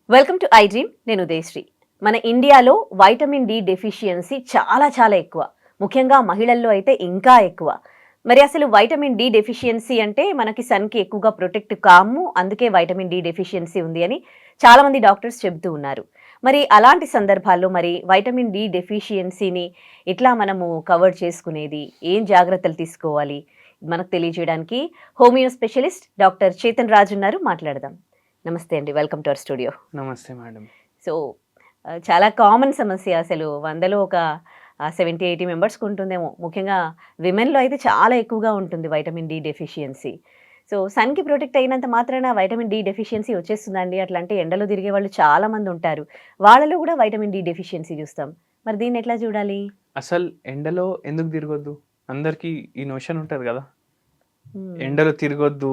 Welcome to I dream. నేను ఉదయశ్రీ. మన ఇండియాలో వైటమిన్ డి డెఫిషియన్సీ చాలా ఎక్కువ. ముఖ్యంగా మహిళల్లో అయితే ఇంకా ఎక్కువ. మరి అసలు వైటమిన్ డి డెఫిషియన్సీ అంటే మనకి సన్‌కి ఎక్కువగా ప్రొటెక్ట్ కాము. అందుకే వైటమిన్ డి డెఫిషియన్సీ ఉంది అని చాలామంది డాక్టర్స్ చెబుతూ ఉన్నారు. మరి అలాంటి సందర్భాల్లో మరి వైటమిన్ డి డెఫిషియన్సీని ఎట్లా మనము కవర్ చేసుకునేది? ఏం జాగ్రత్తలు తీసుకోవాలి? మనకు తెలియజేయడానికి homeo specialist doctor Chetan Raj ఉన్నారు. మాట్లాడదాం. నమస్తే అండి. Welcome to our studio. నమస్తే మేడం. సో, చాలా కామన్ సమస్య అసలు. 100లో ఒక 70, 80 మెంబర్స్‌కి ఉంటుందేమో. ముఖ్యంగా విమెన్‌లో అయితే చాలా ఎక్కువగా ఉంటుంది వైటమిన్ డి డెఫిషియన్సీ. సో, సన్‌కి ప్రొటెక్ట్ అయినంత మాత్రాన వైటమిన్ డి డెఫిషియన్సీ వచ్చేస్తుందా అండి? అట్లా అంటే ఎండలో తిరిగే వాళ్ళు చాలా మంది ఉంటారు. వాళ్ళలో కూడా వైటమిన్ డి డెఫిషియన్సీ చూస్తాం. మరి దీన్ని ఎట్లా చూడాలి? అసలు ఎండలో ఎందుకు తిరగొద్దు? అందరికీ ఈ నోషన్ ఉంటది గదా! హ్మ్. ఎండలో తిరగొద్దు,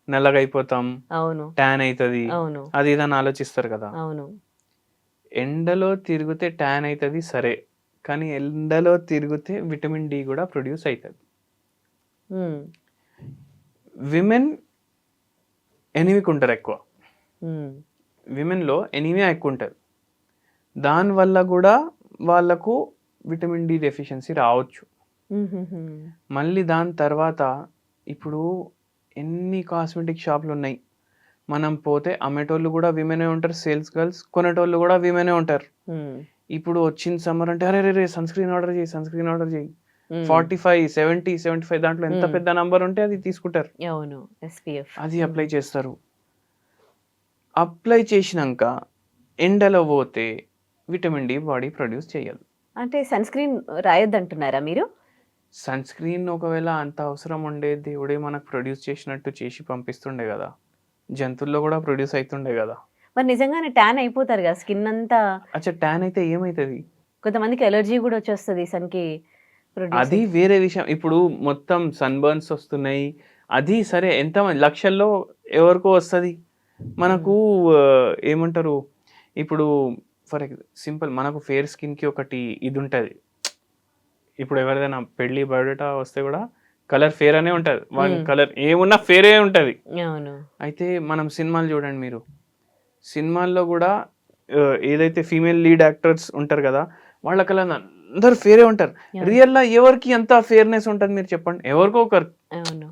నల్లగయిపోతాం, అవును. ట్యాన్ అయితది. అవును. అది ఇది అని ఆలోచిస్తారు గదా! అవును. ఎండలో తిరిగితే ట్యాన్ అయితది సరే. కానీ ఎండలో తిరిగితే విటమిన్ డి గూడా ప్రొడ్యూస్ అయితది. హ్మ్. విమెన్ ఎనిమిక్ ఉంటారెక్కువ. హ్మ్. విమెన్‌లో ఎనీమియా ఎక్కువుంటది. దానివల్ల గూడా వాళ్ళకు విటమిన్ డి డెఫిషియన్సీ రావచ్చు. హుహుహు. మళ్ళీ దాని తర్వాత ఇప్పుడు ఎన్ని కాస్మెటిక్ షాపులున్నాయి. మనం పోతే అమ్మేటోళ్ళు గూడా విమెనే ఉంటారు. సేల్స్ గర్ల్స్ కొనేటోళ్ళు గూడా విమెనే ఉంటారు. హ్మ్. ఇప్పుడు వచ్చిన సమ్మర్ అంటే అరెరెరే! సన్ స్క్రీన్ ఆర్డర్ చెయ్యి, సన్ స్క్రీన్ ఆర్డర్ చెయ్యి. హ్మ్. 45, 70, 75 దాంట్లో ఎంత హ్మ్. పెద్ద నంబర్ ఉంటే అది తీసుకుంటారు. అవును. ఎస్‌పీఎఫ్. అది హ్మ్. అప్లై చేస్తారు. అప్లై చేసినంక ఎండలో పోతే విటమిన్ డి బాడీ ప్రొడ్యూస్ చేయదు. అంటే సన్ స్క్రీన్ రాయొద్దంటున్నారా మీరు? సన్ స్క్రీన్ ఒకవేళ అంత అవసరం ఉండే దేవుడే మనకు ప్రొడ్యూస్ చేసినట్టు చేసి పంపిస్తుండే గదా! జంతువుల్లో గూడా ప్రొడ్యూస్ అయితుండే గదా! మరి నిజంగానే ట్యాన్ అయిపోతారు గదా! స్కిన్ అంతా. అచ్చా ట్యాన్ అయితే ఏమైతది? కొంతమందికి అలర్జీ గూడా వచ్చేస్తది సన్‌కి ప్రొడ్యూస్ అది అయితే. వేరే విషయం. ఇప్పుడు మొత్తం సన్ బర్న్స్ వస్తున్నాయి. అది సరే ఎంతమంది లక్షల్లో ఎవరికో వస్తది. హ్మ్. మనకు ఏమంటారు? ఇప్పుడు ఫర్ సింపుల్ మనకు ఫెయిర్ స్కిన్‌కి ఒకటి ఇదుంటది. ఇప్పుడు ఎవరిదైనా పెళ్లి బయోడేటా వస్తే గూడా కలర్ ఫెయిర్ అనే ఉంటది. వాని హ్మ్. కలర్ ఏమున్నా ఫెయిరే ఉంటది. అవును. అయితే మనం సినిమాలు చూడండి మీరు. సినిమాల్లో గూడా ఏదైతే ఫీమేల్ లీడ్ యాక్టర్స్ ఉంటారు గదా! వాళ్ళ కలర్ అందరూ ఫెయిరే ఉంటారు. అవును. రియల్‌లో ఎవరికి ఎంత ఫెయిర్‌నెస్ ఉంటది మీరు చెప్పండి? ఎవరికో ఒకరికి. అవును.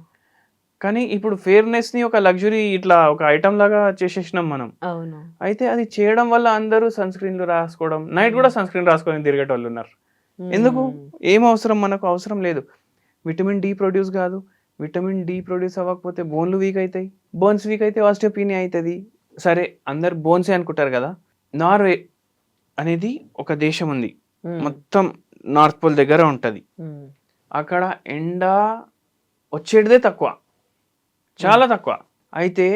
కానీ ఇప్పుడు ఫెయిర్‌నెస్‌ని ఒక లగ్జరీ ఇట్లా ఒక ఐటెమ్ లాగా చేసేసినాం మనం. అవును. అయితే అది చేయడం వల్ల అందరూ సన్ స్క్రీన్‌లు రాసుకోవడం, నైట్ హ్మ్. గూడా సన్ స్క్రీన్ రాసుకొని తిరిగేటోళ్ళున్నారు. ఎందుకు? హ్మ్. ఏం అవసరం మనకు అవసరం లేదు. విటమిన్ డి ప్రొడ్యూస్ గాదు. విటమిన్ డి ప్రొడ్యూస్ అవ్వకపోతే బోన్‌లు వీక్ అయితాయి. బోన్స్ వీక్ అయితే ఆస్టియోపీనియా అయితది. సరే అందరూ బోన్సే అనుకుంటారు గదా! నార్వే అనేది ఒక దేశం ఉంది. హ్మ్. మొత్తం నార్త్ పోల్ దగ్గర ఉంటది. హ్మ్. అక్కడ ఎండ వచ్చేటిదే తక్కువ. హ్మ్. చాలా తక్కువ. అయితే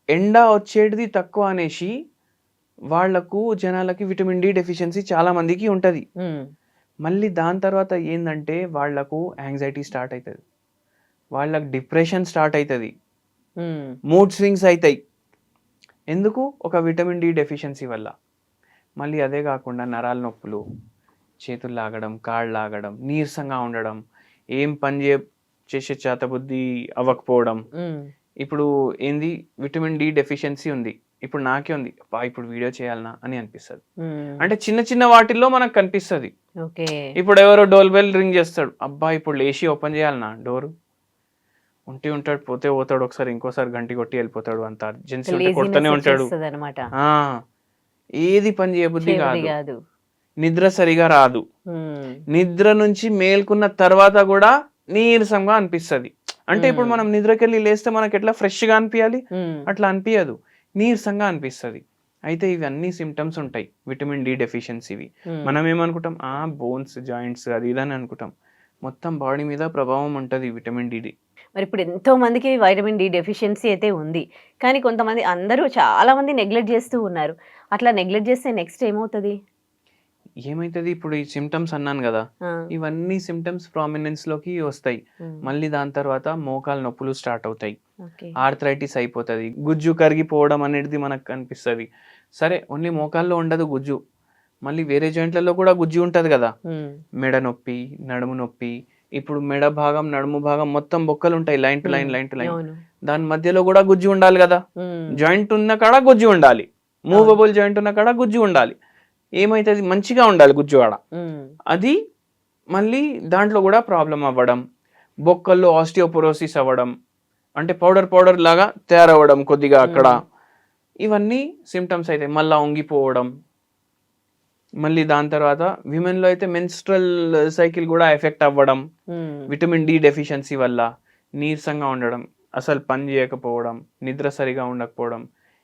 ఎండ వచ్చేటిది తక్కువ అనేసి వాళ్ళకు జనాలకి విటమిన్ డి డెఫిషియన్సీ చాలా మందికి ఉంటది. హ్మ్. మళ్ళీ దాని తర్వాత ఏందంటే వాళ్ళకు యాంగ్జైటీ స్టార్ట్ అయితది. వాళ్ళకి డిప్రెషన్ స్టార్ట్ అయితది. హ్మ్. మూడ్ స్వింగ్స్ అయితాయి. ఎందుకు? ఒక విటమిన్ డి డెఫిషియన్సీ వల్ల. మళ్ళీ అదే గాకుండా నరాల నొప్పులు, చేతులు లాగడం, కాళ్ళు లాగడం, నీరసంగా ఉండడం, ఏం పని చేసే చేతబుద్ధి అవ్వకపోవడం. హ్మ్. ఇప్పుడు ఏంది విటమిన్ డి డెఫిషియన్సీ ఉంది. ఇప్పుడు నాకే ఉంది. అబ్బా! ఇప్పుడు వీడియో చేయాలనా అని అనిపిస్తది. హ్మ్. అంటే చిన్న చిన్న వాటిల్లో మనకు కనిపిస్తది. ఓకే. ఇప్పుడెవరో డోర్ బెల్ రింగ్ చేస్తాడు. అబ్బా! ఇప్పుడు లేసి ఓపెన్ చేయాలనా డోరు? ఉంటాడు. పోతే పోతాడు. ఒకసారి ఇంకోసారి గంటి కొట్టి ఎళ్ళిపోతాడు. అంత అర్జెన్సీ ఉంటే లేజినెస్ కొడతనే ఉంటాడు. వచ్చేస్తదనమాట. ఆ! ఏది పని చేయబుద్ధి చేయబుద్ధి కాదు. గాదు. నిద్ర సరిగా రాదు. హ్మ్. నిద్ర నుంచి మేల్కున్న తర్వాత గూడా నీరసంగా అనిపిస్తది. అంటే ఇప్పుడు హ్మ్. మనం నిద్రకెళ్ళి లేస్తే మనకెట్లా ఫ్రెష్‌గా అనిపియాలి? హ్మ్. అట్లా అనిపియదు. నీరసంగా అనిపిస్తది. అయితే ఇవన్నీ సింప్టమ్స్ ఉంటాయి. విటమిన్ డి డెఫిషియన్సీవి. హ్మ్. మనం ఏమనుకుంటాం? బోన్స్, జాయింట్స్ అది ఇది అని అనుకుంటాం. మొత్తం బాడీ మీద ప్రభావం ఉంటది విటమిన్ డిది. మరిప్పుడు ఎంతో మందికి వైటమిన్ డి డెఫిషియన్సీ అయితే ఉంది. కానీ కొంతమంది అందరూ చాలా మంది నెగ్లెక్ట్ జేస్తూ ఉన్నారు. అట్లా నెగ్లెక్ట్ జేస్తే నెక్స్ట్ ఏమవుతది? ఏమైతది ఇప్పుడు ఈ సింప్టమ్స్ అన్నాను గదా! ఆ! ఇవన్నీ సింప్టమ్స్ ప్రామినెన్స్‌లోకి వస్తాయి. హ్మ్. మళ్ళీ దాని తర్వాత మోకాలు నొప్పులు స్టార్ట్ అవుతాయి. ఓకే. ఆర్థరైటిస్ అయిపోతది. గుజ్జు కరిగిపోవడం అనేది మనకు కనిపిస్తది. సరే ఓన్లీ మోకాల్లో ఉండదు గుజ్జు. మళ్ళీ వేరే జాయింట్‌లలో కూడా గుజ్జు ఉంటది గదా! హ్మ్. మెడ నొప్పి, నడుము నొప్పి. ఇప్పుడు మెడ భాగం, నడుము భాగం మొత్తం బొక్కలుంటాయి. లైన్ టు హ్మ్. Line, line to line. అవును. దాని మధ్యలో గూడా గుజ్జు ఉండాలి గదా! హ్మ్. జాయింట్ ఉన్న కాడ గుజ్జు ఉండాలి. మూవబుల్ జాయింట్ ఉన్న కాడ గుజ్జు ఉండాలి. ఏమైతుంది, మంచిగా ఉండాలి గుజ్జు ఆడ. అది మళ్ళీ దాంట్లో కూడా ప్రాబ్లం అవ్వడం, బొక్కల్లో ఆస్టియోపోరోసిస్ అవ్వడం, అంటే పౌడర్ లాగా తయారవ్వడం కొద్దిగా అక్కడ, ఇవన్నీ సిమ్టమ్స్ అయితే. మళ్ళీ వంగిపోవడం, మళ్ళీ దాని తర్వాత విమెన్లో అయితే మెన్స్ట్రల్ సైకిల్ కూడా ఎఫెక్ట్ అవ్వడం, విటమిన్ డి డెఫిషియన్సీ వల్ల నీరసంగా ఉండడం, అసలు పని చేయకపోవడం, నిద్ర సరిగా ఉండకపోవడం.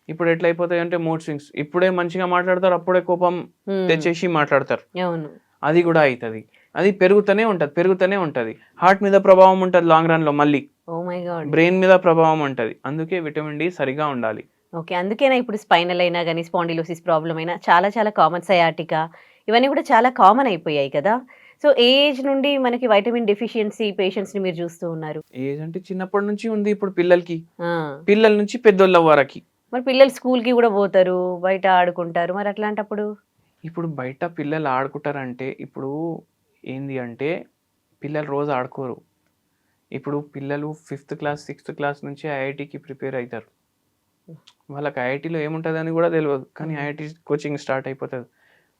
ఇప్పుడు ఎట్లయిపోతాయి అంటే మూడ్ స్వింగ్స్, ఇప్పుడే మంచిగా మాట్లాడతారు, అప్పుడే కోపం తెచ్చేసి మాట్లాడతారు, అది కూడా అవుతుంది. అది పెరుగుతూనే ఉంటది. హార్ట్ మీద ప్రభావం ఉంటుంది లాంగ్ రన్ లో, మళ్ళీ బ్రెయిన్ మీద ప్రభావం ఉంటది. అందుకే విటమిన్ డి సరిగా ఉండాలి. ఓకే, అందుకేనా ఇప్పుడు స్పైనల్ అయినా కానీ స్పాండిలోసిస్ ప్రాబ్లం అయినా చాలా చాలా కామన్, సయాటికా ఇవన్నీ కూడా చాలా కామన్ అయిపోయాయి కదా. సో ఏ ఏజ్ నుండి మనకి వైటమిన్ డెఫిషియన్సీ పేషెంట్స్ ని మీరు చూస్తూ ఉన్నారు? ఏజ్ అంటే చిన్నప్పటి నుంచి ఉంది. ఇప్పుడు పిల్లల నుంచి పెద్దోళ్ళ వరకు. మరి పిల్లలు స్కూల్ కి కూడా పోతారు, బయట ఆడుకుంటారు, మరి అట్లాంటప్పుడు ఇప్పుడు బయట పిల్లలు ఆడుకుంటారంటే ఇప్పుడు ఏంది అంటే పిల్లలు రోజు ఆడుకోరు. ఇప్పుడు పిల్లలు 5th క్లాస్ 6th క్లాస్ నుంచి ఐఐటికి ప్రిపేర్ అవుతారు. వాళ్ళకి ఐఐటిలో ఏముంటుందని కూడా తెలియదు, కానీ ఐఐటి కోచింగ్ స్టార్ట్ అయిపోతుంది.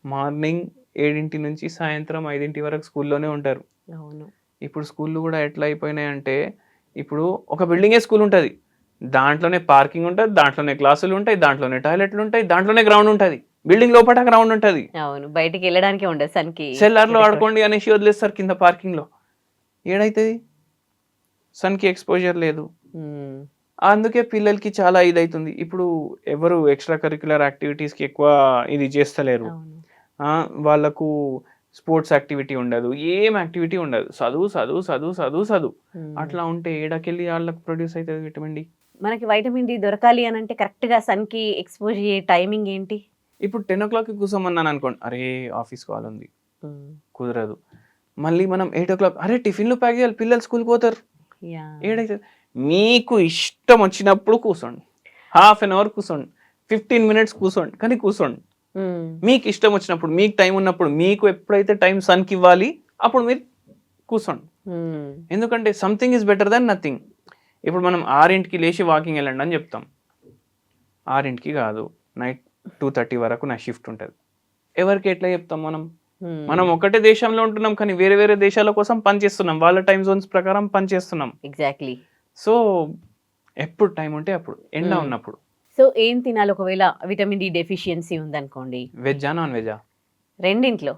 మార్నింగ్ 7 నుంచి సాయంత్రం 5 వరకు స్కూల్లోనే ఉంటారు. ఇప్పుడు స్కూళ్ళు కూడా ఎట్లా అయిపోయినాయంటే, ఇప్పుడు ఒక బిల్డింగే స్కూల్ ఉంటుంది, దాంట్లోనే పార్కింగ్ ఉంటుంది, దాంట్లోనే క్లాసులు ఉంటాయి, దాంట్లోనే టాయిలెట్లు ఉంటాయి, దాంట్లోనే గ్రౌండ్ ఉంటుంది. బిల్డింగ్ లోపల గ్రౌండ్ ఉంటుంది, బయటికి వెళ్ళడానికి ఉండదు. సన్కి సెల్లార్లో ఆడుకోండి అనేసి వదిలేస్తారు కింద పార్కింగ్ లో. ఏడైతుంది, సన్కి ఎక్స్పోజర్ లేదు. అందుకే పిల్లలకి చాలా ఇదైతుంది. ఇప్పుడు ఎవరు ఎక్స్ట్రా కరిక్యులర్ యాక్టివిటీస్కి ఎక్కువ ఇది చేస్తలేరు. వాళ్ళకు స్పోర్ట్స్ యాక్టివిటీ ఉండదు, ఏం యాక్టివిటీ ఉండదు, చదువు. అట్లా ఉంటే ఏడకెళ్ళి వాళ్ళకి ప్రొడ్యూస్ అవుతుంది విటమిన్ డి. మనకి వైటమిన్ డి దొరకాలి అని అంటే కరెక్ట్ గా సన్ కి ఎక్స్పోజ్ అయ్యే టైమింగ్ ఏంటి? ఇప్పుడు 10 o'clock కూర్చోమన్నాను అనుకోండి, అరే ఆఫీస్ కాల్ ఉంది, కుదరదు. మళ్ళీ మనం 8 o'clock, అరే టిఫిన్లు ప్యాక్ చేయాలి, పిల్లలు స్కూల్ పోతారు, ఏడైతుంది. మీకు ఇష్టం వచ్చినప్పుడు కూర్చోండి, ½ an hour కూర్చోండి, 15 minutes కూర్చోండి, కానీ కూర్చోండి. మీకు ఇష్టం వచ్చినప్పుడు, మీకు టైం ఉన్నప్పుడు, మీకు ఎప్పుడైతే టైం సన్కి ఇవ్వాలి అప్పుడు మీరు కూర్చోండి. ఎందుకంటే something is better than nothing. ఇప్పుడు మనం 6 లేచి వాకింగ్ వెళ్ళండి అని చెప్తాం, 6 కాదు, నైట్ 2:30 వరకు నా షిఫ్ట్ ఉంటుంది. ఎవరికి ఎట్లా చెప్తాం మనం ఒకటే దేశంలో ఉంటున్నాం, కానీ వేరే వేరే దేశాల కోసం పనిచేస్తున్నాం, వాళ్ళ టైం జోన్స్ ప్రకారం పనిచేస్తున్నాం. ఎగ్జాక్ట్లీ. సో ఎప్పుడు టైం ఉంటే అప్పుడు, ఎండ ఉన్నప్పుడు. సో ఏం తినాలి ఒకవేళ విటమిన్ డి డెఫిషియన్సీ ఉందనుకోండి? వెజ్జా నాన్ వెజ్జా? రెండింట్లో.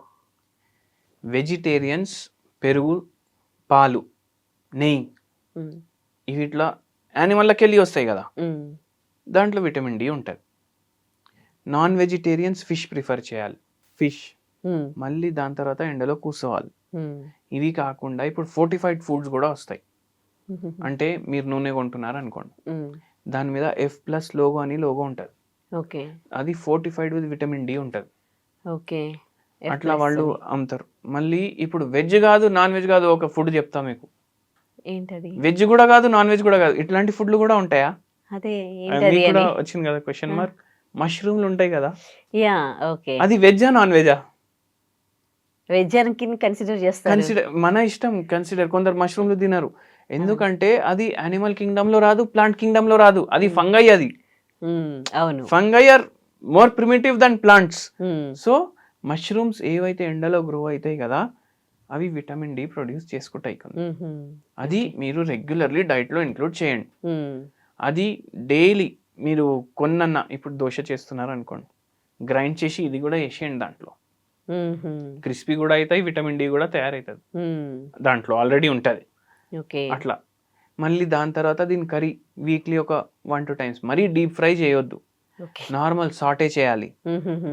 వెజిటేరియన్స్ పెరుగు, పాలు, నెయ్యి, వీటిలో యానిమల్కి వెళ్ళి వస్తాయి కదా, దాంట్లో విటమిన్ డి ఉంటుంది. నాన్ వెజిటేరియన్స్ ఫిష్ ప్రిఫర్ చేయాలి, ఫిష్. మళ్ళీ దాని తర్వాత ఎండలో కూర్చోవాలి. ఇవి కాకుండా ఇప్పుడు ఫోర్టిఫైడ్ ఫుడ్స్ కూడా వస్తాయి. అంటే మీరు నూనె కొంటున్నారు అనుకోండి, దాని మీద F+ లోగో అని లోగో ఉంటుంది, అది ఫోర్టిఫైడ్ విత్ విటమిన్ డి ఉంటుంది. అట్లా వాళ్ళు అమ్ముతారు. మళ్ళీ ఇప్పుడు వెజ్ కాదు నాన్ వెజ్ కాదు, ఒక ఫుడ్ చెప్తా మీకు. ఏంటది? వెజ్ కూడా కాదు నాన్ వెజ్ కూడా కాదు, ఇట్లాంటి ఫుడ్లు కూడా ఉంటాయా? అదే కూడా వచ్చింది కదా క్వశ్చన్ మార్క్. మష్రూమ్లు ఉంటాయి కదా, అది వెజ్జా నాన్ వెజా? వెజ్ అని కన్సిడర్ చేస్తారు, మన ఇష్టం కన్సిడర్. కొందరు మష్రూమ్లు తినరు, ఎందుకంటే అది యానిమల్ కింగ్డమ్ లో రాదు, ప్లాంట్ కింగ్డమ్ లో రాదు, అది ఫంగై. అది fungi are more primitive than plants. So mushrooms ఏవైతే ఎండలో గ్రో అవుతాయి కదా, అవి విటమిన్ డి ప్రొడ్యూస్ చేసుకుంటాయి. అది మీరు రెగ్యులర్లీ డైట్ లో ఇంక్లూడ్ చేయండి. అది డైలీ మీరు కొన్న, ఇప్పుడు దోశ చేస్తున్నారు అనుకోండి, గ్రైండ్ చేసి ఇది కూడా వేసేయండి, దాంట్లో క్రిస్పీ కూడా అవుతాయి, విటమిన్ డి కూడా తయారవుతుంది, దాంట్లో ఆల్రెడీ ఉంటుంది. అట్లా మళ్ళీ దాని తర్వాత దీని కర్రీ వీక్లీ ఒక 1-2 times. మరీ డీప్ ఫ్రై చేయొద్దు, నార్మల్ సాటే చేయాలి.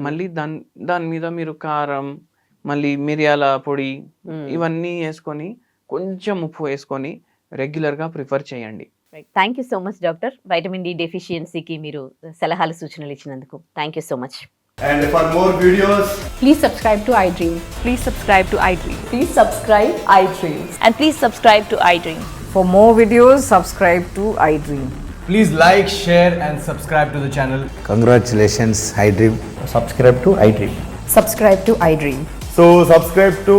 మళ్ళీ దాని మీద మీరు కారం, మళ్ళీ మిరియాల పొడి, ఇవన్నీ వేసుకొని కొంచెం ఉప్పు వేసుకొని రెగ్యులర్గా ప్రిఫర్ చేయండి. Thank you so much doctor, vitamin D డెఫిషియన్సీకి మీరు సలహాలు సూచనలు ఇచ్చినందుకు. Thank you so much. And for more videos, please subscribe to iDream. Please subscribe to iDream. Please subscribe iDream. And please subscribe to iDream. For more videos, subscribe to iDream. please like, share and subscribe to the channel. Congratulations, iDream. Subscribe to iDream. Subscribe to iDream. So subscribe to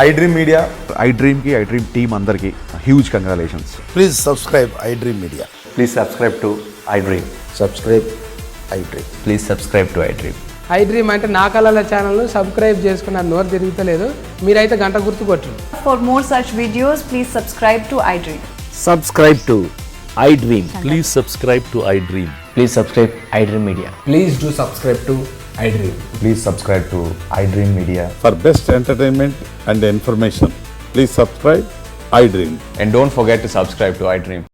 iDream Media. iDream ki iDream team andarki huge congratulations. Please subscribe iDream Media. Please subscribe to iDream. Subscribe iDream. Please subscribe to iDream. I dream అంటే నా కళల ఛానల్ను subscribe చేసుకున్న నోరు తిరుగుతలేదు, మీరైతే గంట గుర్తు కొట్టరు. For more such videos, please subscribe to iDream. Subscribe to iDream. Please subscribe to iDream. Please subscribe iDream Media. Please do subscribe to iDream. Please subscribe to iDream Media. For best entertainment and information, please subscribe iDream. And don't forget to subscribe to iDream.